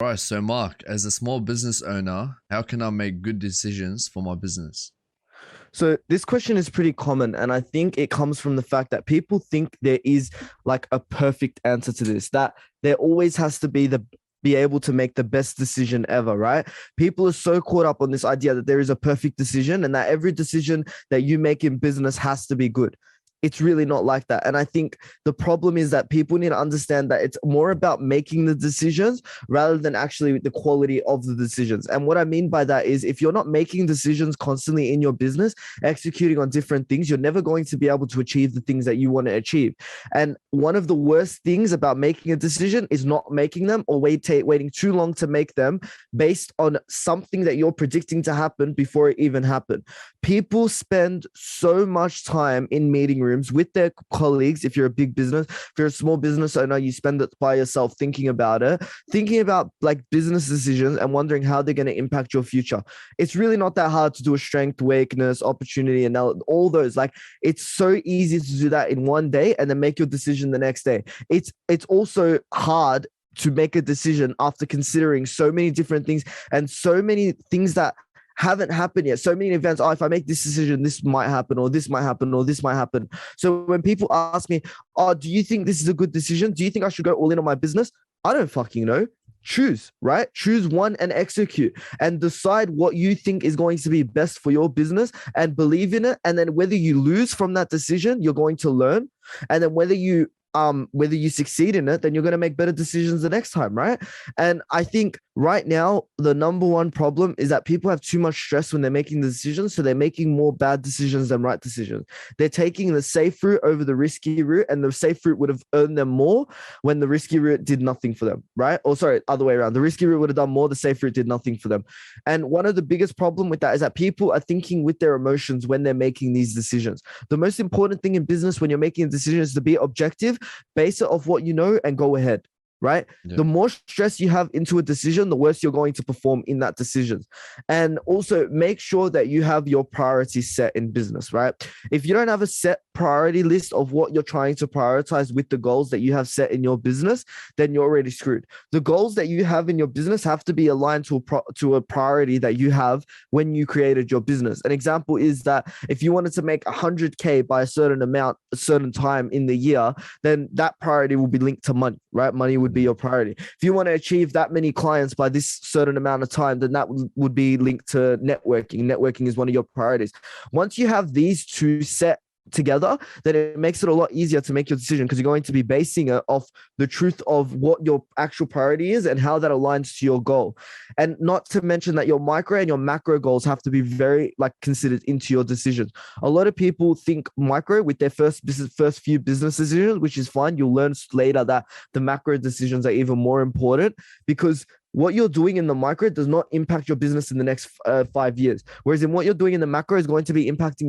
Right, so Mark, as a small business owner, how can I make good decisions for my business? So this question is pretty common, and I think it comes from the fact that people think there is like a perfect answer to this, that there always has to be able to make the best decision ever, right? People are so caught up on this idea that there is a perfect decision and that every decision that you make in business has to be good. It's really not like that. And I think the problem is that people need to understand that it's more about making the decisions rather than actually the quality of the decisions. And what I mean by that is if you're not making decisions constantly in your business, executing on different things, you're never going to be able to achieve the things that you want to achieve. And one of the worst things about making a decision is not making them or waiting too long to make them based on something that you're predicting to happen before it even happened. People spend so much time in meeting rooms with their colleagues. If you're a big business, if you're a small business owner, you spend it by yourself thinking about it, thinking about like business decisions and wondering how they're going to impact your future. It's really not that hard to do a strength, weakness, opportunity, and all those. Like it's so easy to do that in one day and then make your decision the next day. It's also hard to make a decision after considering so many different things and so many things that haven't happened yet. So many events. Oh, if I make this decision, this might happen, or this might happen, or this might happen. So when people ask me, "Oh, do you think this is a good decision? Do you think I should go all in on my business?" I don't fucking know. Choose, right? Choose one and execute and decide what you think is going to be best for your business and believe in it. And then whether you lose from that decision, you're going to learn. And then whether you succeed in it, then you're going to make better decisions the next time, right? And I think right now the number one problem is that people have too much stress when they're making the decisions, so they're making more bad decisions than right decisions. They're taking the safe route over the risky route, and the safe route would have earned them more when the risky route did nothing for them, right? Or sorry, other way around, the risky route would have done more, the safe route did nothing for them. And one of the biggest problem with that is that people are thinking with their emotions when they're making these decisions. The most important thing in business when you're making a decision is to be objective, base it off what you know, and go ahead, right? Yeah. The more stress you have into a decision, the worse you're going to perform in that decision. And also make sure that you have your priorities set in business, right? If you don't have a set priority list of what you're trying to prioritize with the goals that you have set in your business, then you're already screwed. The goals that you have in your business have to be aligned to a priority that you have when you created your business. An example is that if you wanted to make 100K by a certain amount, a certain time in the year, then that priority will be linked to money, right? Money would be your priority. If you want to achieve that many clients by this certain amount of time, then that would be linked to networking. Networking is one of your priorities. Once you have these two set together, then it makes it a lot easier to make your decision because you're going to be basing it off the truth of what your actual priority is and how that aligns to your goal. And not to mention that your micro and your macro goals have to be very like considered into your decisions. A lot of people think micro with their first few business decisions, which is fine. You'll learn later that the macro decisions are even more important because what you're doing in the micro does not impact your business in the next 5 years. Whereas in what you're doing in the macro is going to be impacting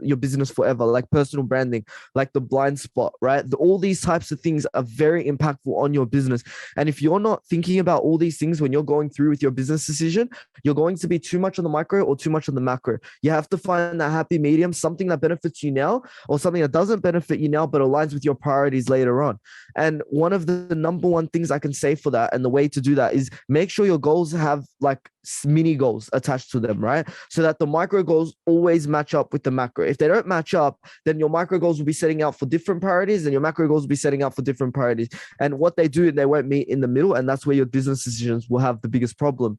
your business forever, like personal branding, like the blind spot, right? All these types of things are very impactful on your business. And if you're not thinking about all these things when you're going through with your business decision, you're going to be too much on the micro or too much on the macro. You have to find that happy medium, something that benefits you now or something that doesn't benefit you now, but aligns with your priorities later on. And one of the number one things I can say for that and the way to do that is make sure your goals have like mini goals attached to them, right? So that the micro goals always match up with the macro. If they don't match up, then your micro goals will be setting out for different priorities and your macro goals will be setting out for different priorities. And what they do, they won't meet in the middle. And that's where your business decisions will have the biggest problem.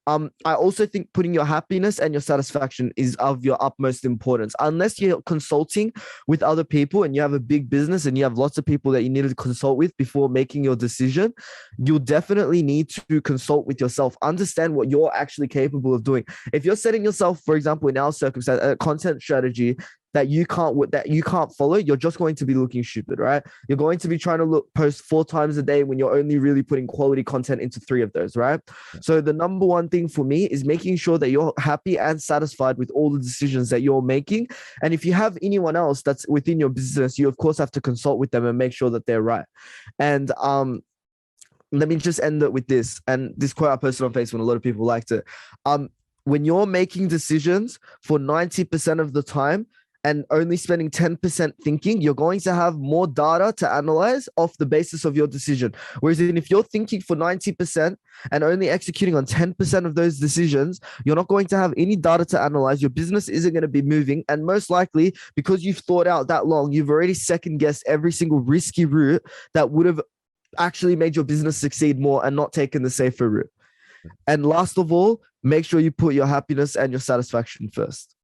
I also think putting your happiness and your satisfaction is of your utmost importance. Unless you're consulting with other people and you have a big business and you have lots of people that you need to consult with before making your decision, you'll definitely need to consult with yourself, understand what you're actually capable of doing. If you're setting yourself, for example, in our circumstance, a content strategy that you can't follow, you're just going to be looking stupid, right? You're going to be trying to post 4 times a day when you're only really putting quality content into 3 of those, right? So the number one thing for me is making sure that you're happy and satisfied with all the decisions that you're making. And if you have anyone else that's within your business, you of course have to consult with them and make sure that they're right. And let me just end it with this. And this quote I posted on Facebook, and a lot of people liked it. When you're making decisions for 90% of the time, and only spending 10% thinking, you're going to have more data to analyze off the basis of your decision. Whereas if you're thinking for 90% and only executing on 10% of those decisions, you're not going to have any data to analyze. Your business isn't going to be moving. And most likely, because you've thought out that long, you've already second guessed every single risky route that would have actually made your business succeed more and not taken the safer route. And last of all, make sure you put your happiness and your satisfaction first.